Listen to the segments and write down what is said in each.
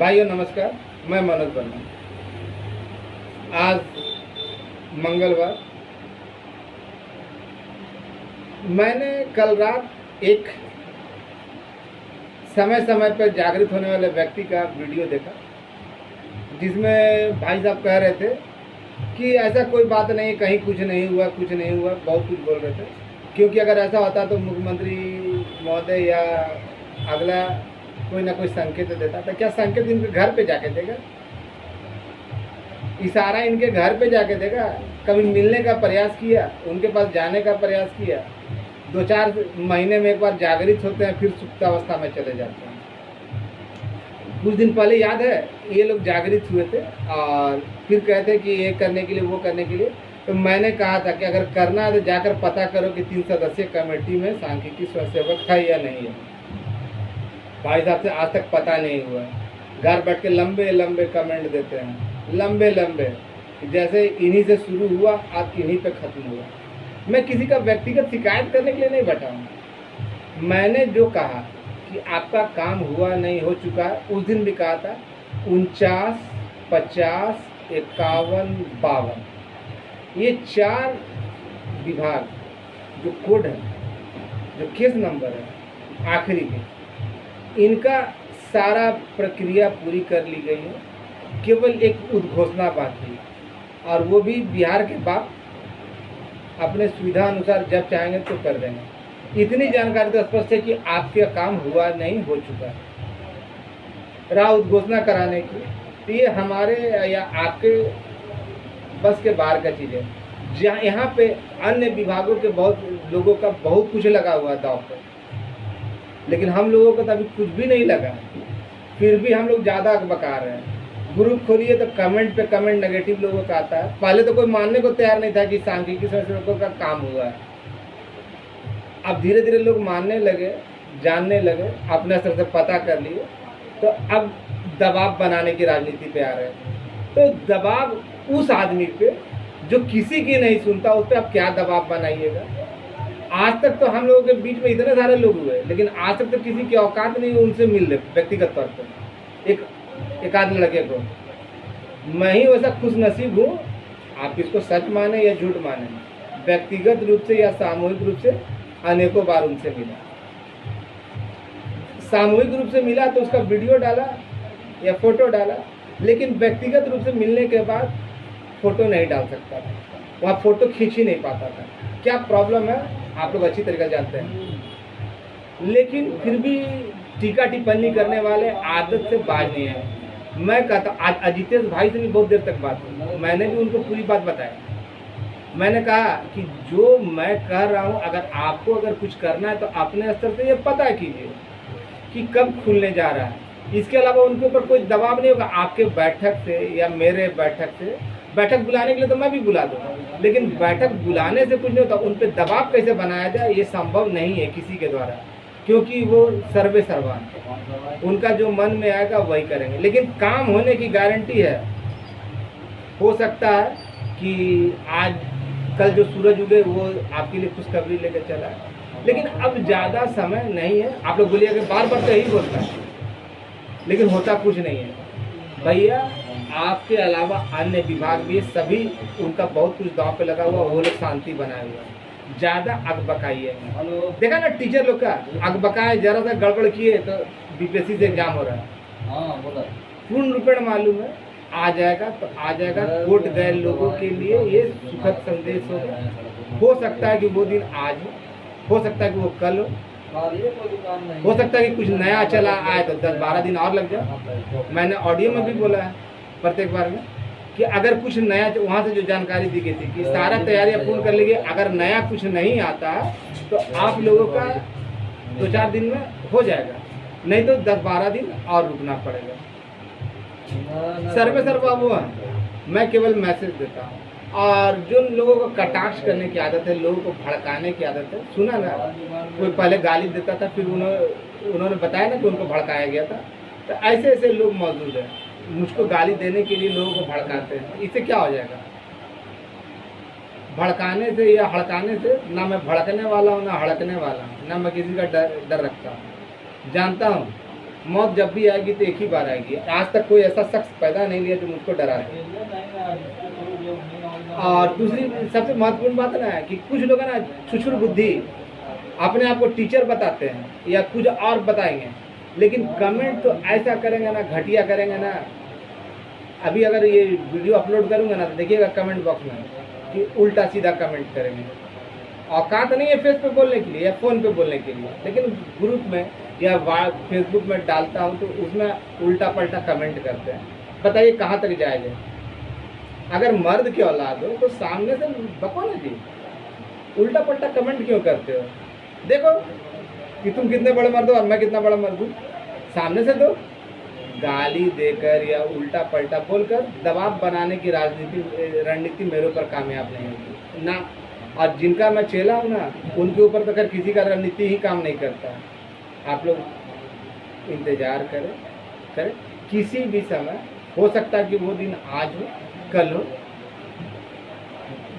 भाइयों नमस्कार, मैं मनोज वर्मा। आज मंगलवार, मैंने कल रात एक समय समय पर जागृत होने वाले व्यक्ति का वीडियो देखा, जिसमें भाई साहब कह रहे थे कि ऐसा कोई बात नहीं, कहीं कुछ नहीं हुआ, बहुत कुछ बोल रहे थे। क्योंकि अगर ऐसा होता तो मुख्यमंत्री महोदय या अगला कोई ना कोई संकेत देता था। क्या संकेत इनके घर पे जाके देगा? इशारा इनके घर पे जाके देगा? कभी मिलने का प्रयास किया, उनके पास जाने का प्रयास किया? 2-4 महीने में एक बार जागृत होते हैं, फिर सुप्तावस्था में चले जाते हैं। कुछ दिन पहले याद है, ये लोग जागृत हुए थे और फिर कहते कि ये करने के लिए, वो करने के लिए। तो मैंने कहा था कि अगर करना है तो जाकर पता करो कि 3 सदस्यीय कमेटी में सांख्यिकी स्वयंसेवक है या नहीं है। भाई साहब से आज तक पता नहीं हुआ। घर बैठ के लंबे लंबे कमेंट देते हैं, लंबे लंबे, जैसे इन्हीं से शुरू हुआ आज इन्हीं पे खत्म हुआ। मैं किसी का व्यक्तिगत शिकायत करने के लिए नहीं बैठा हूँ। मैंने जो कहा कि आपका काम हुआ नहीं, हो चुका है, उस दिन भी कहा था 49, 50, 51, 52 ये 4 विभाग जो कोड है, जो केस नंबर है आखिरी के, इनका सारा प्रक्रिया पूरी कर ली गई है। केवल एक उद्घोषणा बाकी, और वो भी बिहार के बाप अपने सुविधा अनुसार जब चाहेंगे तो कर देंगे। इतनी जानकारी तो स्पष्ट है कि आपका काम हुआ नहीं, हो चुका है। रहा उद्घोषणा कराने की, तो ये हमारे या आपके बस के बाहर का चीज़ है। जहाँ यहाँ पे अन्य विभागों के बहुत लोगों का बहुत कुछ लगा हुआ है दाव पर, लेकिन हम लोगों को तो अभी कुछ भी नहीं लगा, फिर भी हम लोग ज़्यादा बका रहे हैं। ग्रुप खोलिए तो कमेंट पे कमेंट नेगेटिव लोगों का आता है। पहले तो कोई मानने को तैयार नहीं था कि सांख्यिकी स्वयंसेवकों का काम हुआ है। अब धीरे धीरे लोग मानने लगे, जानने लगे, अपने स्तर से पता कर लिए, तो अब दबाव बनाने की राजनीति पे आ रहे हैं। तो दबाव उस आदमी पे जो किसी की नहीं सुनता, उस पर आप क्या दबाव बनाइएगा? आज तक तो हम लोगों के बीच में इतने सारे लोग हुए, लेकिन आज तक तो किसी की औकात नहीं उनसे मिल रहे व्यक्तिगत तौर पर। एक आध लड़के को मैं ही वैसा खुश नसीब हूँ, आप इसको सच माने या झूठ माने, व्यक्तिगत रूप से या सामूहिक रूप से अनेकों बार उनसे मिला। सामूहिक रूप से मिला तो उसका वीडियो डाला या फोटो डाला, लेकिन व्यक्तिगत रूप से मिलने के बाद फोटो नहीं डाल सकता था, वहाँ फोटो खींच ही नहीं पाता था। क्या प्रॉब्लम है आप लोग अच्छी तरीके से जानते हैं, लेकिन फिर भी टीका टिप्पणी करने वाले आदत से बाज नहीं है। मैं कहता, आज अजितेश भाई से भी बहुत देर तक बात हुई, मैंने भी उनको पूरी बात बताई। मैंने कहा कि जो मैं कह रहा हूँ, अगर आपको कुछ करना है तो अपने स्तर से ये पता कीजिए कि कब खुलने जा रहा है। इसके अलावा उनके ऊपर कोई दबाव नहीं होगा आपके बैठक से या मेरे बैठक से। बैठक बुलाने के लिए तो मैं भी बुला दूँगा, लेकिन बैठक बुलाने से कुछ नहीं होता। उन पर दबाव कैसे बनाया जाए, ये संभव नहीं है किसी के द्वारा, क्योंकि वो सर्वे सर्वान, उनका जो मन में आएगा वही करेंगे। लेकिन काम होने की गारंटी है। हो सकता है कि आज कल जो सूरज उगे वो आपके लिए खुशखबरी लेकर चला है, लेकिन अब ज़्यादा समय नहीं है। आप लोग बोलिए कि बार बार तो यही बोलता है, लेकिन होता कुछ नहीं है। भैया आपके अलावा अन्य विभाग भी सभी, उनका बहुत कुछ दांव पे लगा हुआ, वो लोग शांति बनाए हुआ है। ज़्यादा अगबकाइए। देखा ना टीचर लोग का अगबकाए, जरा सा गड़बड़ किए तो बीपीएससी से एग्जाम हो रहा है। पूर्ण रूपेण मालूम है, आ जाएगा तो आ जाएगा। कोर्ट गए लोगों के लिए ये सुखद संदेश होगा। हो सकता है कि वो दिन आज हो सकता है कि वो कल हो सकता है कि कुछ नया चला आए तो 10-12 दिन और लग जाए। मैंने ऑडियो में भी बोला है प्रत्येक बार में कि अगर कुछ नया, वहाँ से जो जानकारी दी गई थी कि सारा तैयारियां पूर्ण कर लीजिए, अगर नया कुछ नहीं आता तो आप लोगों का 2-4 दिन में हो जाएगा, नहीं तो 10-12 दिन और रुकना पड़ेगा। सर्वे सर्वा वो है, मैं केवल मैसेज देता हूँ। और जो लोगों को कटाक्ष करने की आदत है, लोगों को भड़काने की आदत है, सुना ना, कोई पहले गाली देता था, फिर उन्होंने बताया ना कि उनको भड़काया गया था। तो ऐसे ऐसे लोग मौजूद हैं, मुझको गाली देने के लिए लोगों को भड़काते हैं। इससे क्या हो जाएगा? भड़काने से या हड़काने से ना मैं भड़कने वाला हूँ, ना हड़कने वाला हूँ, ना मैं किसी का डर रखता हूँ। जानता हूँ मौत जब भी आएगी तो एक ही बार आएगी। आज तक कोई ऐसा शख्स पैदा नहीं लिया जो मुझको डरा दे। और दूसरी सबसे महत्वपूर्ण बात ना है कि कुछ लोग है ना छुछुर बुद्धि, अपने आप को टीचर बताते हैं या कुछ और बताएंगे, लेकिन कमेंट तो ऐसा करेंगे ना, घटिया करेंगे ना। अभी अगर ये वीडियो अपलोड करूंगा ना तो देखिएगा कमेंट बॉक्स में कि उल्टा सीधा कमेंट करेंगे। औकात नहीं है फेस पे बोलने के लिए या फ़ोन पे बोलने के लिए, लेकिन ग्रुप में या फेसबुक में डालता हूँ तो उसमें उल्टा पल्टा कमेंट करते हैं। बताइए कहाँ तक जाएगा? अगर मर्द की औलाद हो तो सामने से बको ना जी, उल्टा पल्टा कमेंट क्यों करते हो? देखो कि तुम कितने बड़े मर्द हो और मैं कितना बड़ा मर्द हूँ, सामने से दो। गाली देकर या उल्टा पल्टा बोलकर दबाव बनाने की रणनीति मेरे ऊपर कामयाब नहीं होगी ना। और जिनका मैं चेला हूँ ना, उनके ऊपर तो खैर किसी का रणनीति ही काम नहीं करता। आप लोग इंतज़ार करें किसी भी समय, हो सकता है कि वो दिन आज हो, कल हो,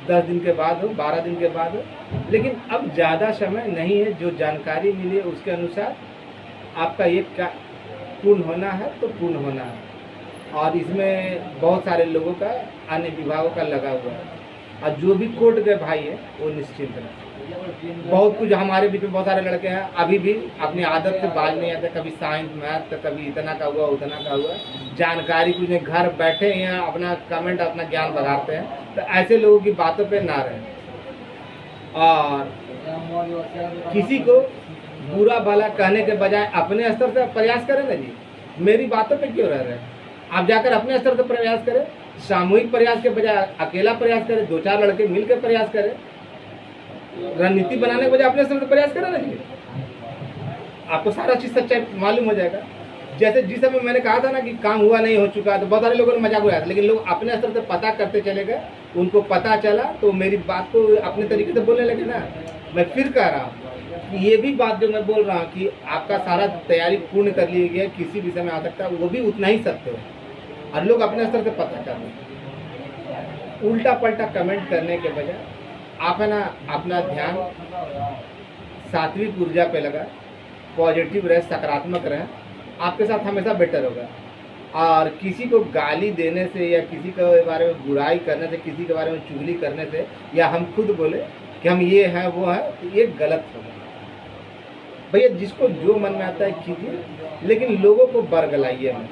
10 दिन के बाद हो, 12 दिन के बाद हो, लेकिन अब ज़्यादा समय नहीं है। जो जानकारी मिली है उसके अनुसार आपका ये पूर्ण होना है तो पूर्ण होना है। और इसमें बहुत सारे लोगों का, अन्य विभागों का लगा हुआ है। और जो भी कोर्ट गए भाई है वो निश्चिंत है। बहुत कुछ हमारे बीच में बहुत सारे लड़के हैं अभी भी अपनी आदत से बाज नहीं आते। कभी साइंस मैथ तो कभी इतना का हुआ उतना का हुआ, जानकारी कुछ नहीं, घर बैठे हैं अपना कमेंट अपना ज्ञान बढ़ाते हैं। तो ऐसे लोगों की बातों पे ना रहें और किसी को बुरा भला कहने के बजाय अपने स्तर से प्रयास करें ना जी। मेरी बातों पे क्यों रह रहे हैं? आप जाकर अपने स्तर से प्रयास करें, सामूहिक प्रयास के बजाय अकेला प्रयास करें, 2-4 लड़के मिलकर प्रयास करें। रणनीति बनाने के बजाय अपने स्तर से प्रयास करें ना जी, आपको सारा चीज़ सच्चाई मालूम हो जाएगा। जैसे जिस समय मैंने कहा था ना कि काम हुआ नहीं हो चुका, तो बहुत सारे लोगों ने मजाक उड़ाया था, लेकिन लोग अपने स्तर से पता करते चले गए, उनको पता चला तो मेरी बात को अपने तरीके से बोलने लगे ना। मैं फिर कह रहा हूँ कि ये भी बात जो मैं बोल रहा हूँ कि आपका सारा तैयारी पूर्ण कर ली गई है, किसी भी समय आ सकता है, वो भी उतना ही सत्य हो और लोग अपने स्तर से पता कर रहे हैं। उल्टा पल्टा कमेंट करने के बजाय आप है ना अपना ध्यान सात्विक ऊर्जा पे लगा, पॉजिटिव रहे, सकारात्मक रहे, आपके साथ हमेशा बेटर होगा। और किसी को गाली देने से या किसी के बारे में बुराई करने से, किसी के बारे में चुगली करने से, या हम खुद बोले कि हम ये हैं वो हैं, तो ये गलत होगा। भैया जिसको जो मन में आता है कीजिए, लेकिन लोगों को बरगलाइए मत,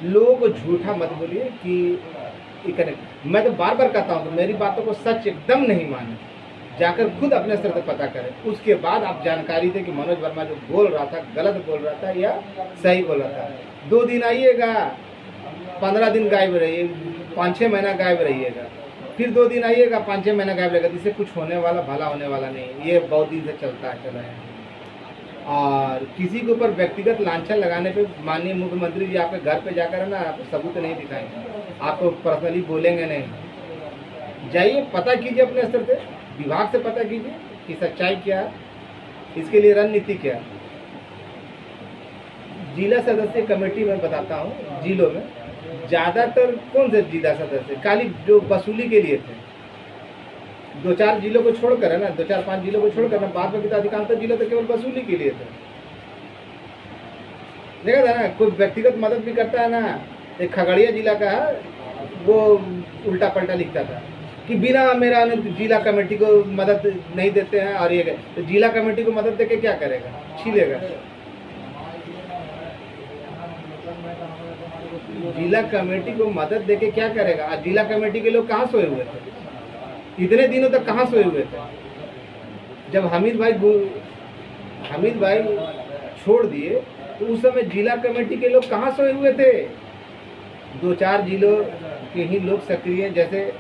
लोगों को झूठा मत बोलिए कि मैं तो बार बार कहता हूँ तो मेरी बातों को सच एकदम नहीं माने, जाकर खुद अपने स्तर से पता करें, उसके बाद आप जानकारी दें कि मनोज वर्मा जो बोल रहा था गलत बोल रहा था या सही बोल रहा था। 2 दिन आइएगा, 15 दिन गायब रहिए, 5-6 महीना गायब रहिएगा, फिर 2 दिन आइएगा, 5-6 महीना गायब रहेगा। इससे कुछ होने वाला भला होने वाला नहीं, ये बहुत दिन से चला है। और किसी के ऊपर व्यक्तिगत लांछन लगाने पे माननीय मुख्यमंत्री जी आपके घर पे जाकर है ना आपको सबूत नहीं दिखाएंगे, आपको पर्सनली बोलेंगे नहीं। जाइए पता कीजिए अपने स्तर से, विभाग से पता कीजिए कि सच्चाई क्या है, इसके लिए रणनीति क्या है। जिला सदस्य कमेटी में बताता हूँ, जिलों में ज़्यादातर कौन से जिला सदस्य खाली जो वसूली के लिए थे, 2-4 जिलों को छोड़कर है ना, 2-4-5 जिलों को छोड़कर ना, बाद में अधिकांश जिले तो केवल वसूली के लिए थे। देखा था ना, कोई व्यक्तिगत मदद भी करता है ना। एक खगड़िया जिला का है, वो उल्टा पल्टा लिखता था कि बिना मेरा जिला कमेटी को मदद नहीं देते हैं, और ये तो जिला कमेटी को मदद देके क्या करेगा? छीलेगा। जिला कमेटी को मदद देके क्या करेगा? और जिला कमेटी के लोग कहाँ सोए हुए थे इतने दिनों तक? कहाँ सोए हुए थे? जब हमीद भाई छोड़ दिए तो उस समय जिला कमेटी के लोग कहाँ सोए हुए थे? 2-4 जिलों के ही लोग सक्रिय, जैसे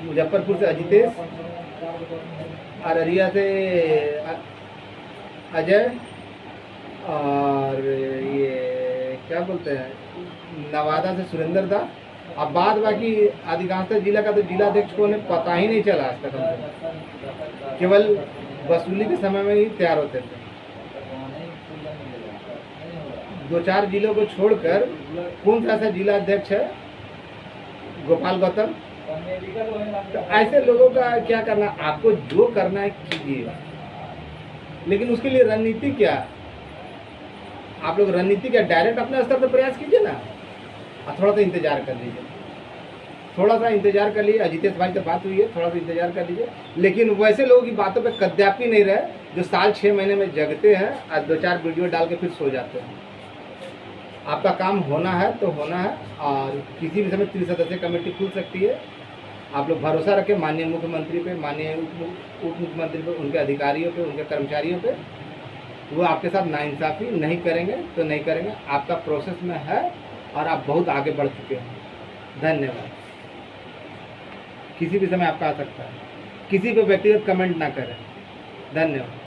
मुजफ्फरपुर से अजितेश, अररिया से अजय, और ये क्या बोलते हैं नवादा से सुरेंद्र दा। अब बाद बाकी अधिकांश जिला का तो जिला अध्यक्ष को पता ही नहीं चला आज तक हमको, केवल वसूली के समय में ही तैयार होते थे। 2-4 जिलों को छोड़कर कौन सा ऐसा जिला अध्यक्ष है? गोपाल गौतम। तो ऐसे लोगों का क्या करना, आपको जो करना है कीजिए, लेकिन उसके लिए रणनीति क्या? आप लोग रणनीति का डायरेक्ट अपने स्तर पर प्रयास कीजिए ना, और थोड़ा सा इंतजार कर लीजिए, थोड़ा सा इंतजार कर लीजिए। अजितेश भाई से बात हुई है, थोड़ा सा इंतजार कर लीजिए। लेकिन वैसे लोगों की बातों पे कदापि नहीं रहे जो साल 6 महीने में जगते हैं और 2-4 वीडियो डाल के फिर सो जाते हैं। आपका काम होना है तो होना है, और किसी भी समय 3 सदस्यीय कमेटी खुल सकती है। आप लोग भरोसा रखें माननीय मुख्यमंत्री पे, माननीय उप मुख्यमंत्री पे, उनके अधिकारियों पे, उनके कर्मचारियों पे। वो आपके साथ नाइंसाफ़ी नहीं करेंगे तो नहीं करेंगे। आपका प्रोसेस में है और आप बहुत आगे बढ़ चुके हैं। धन्यवाद। किसी भी समय आपका आ सकता है। किसी पे व्यक्तिगत कमेंट ना करें। धन्यवाद।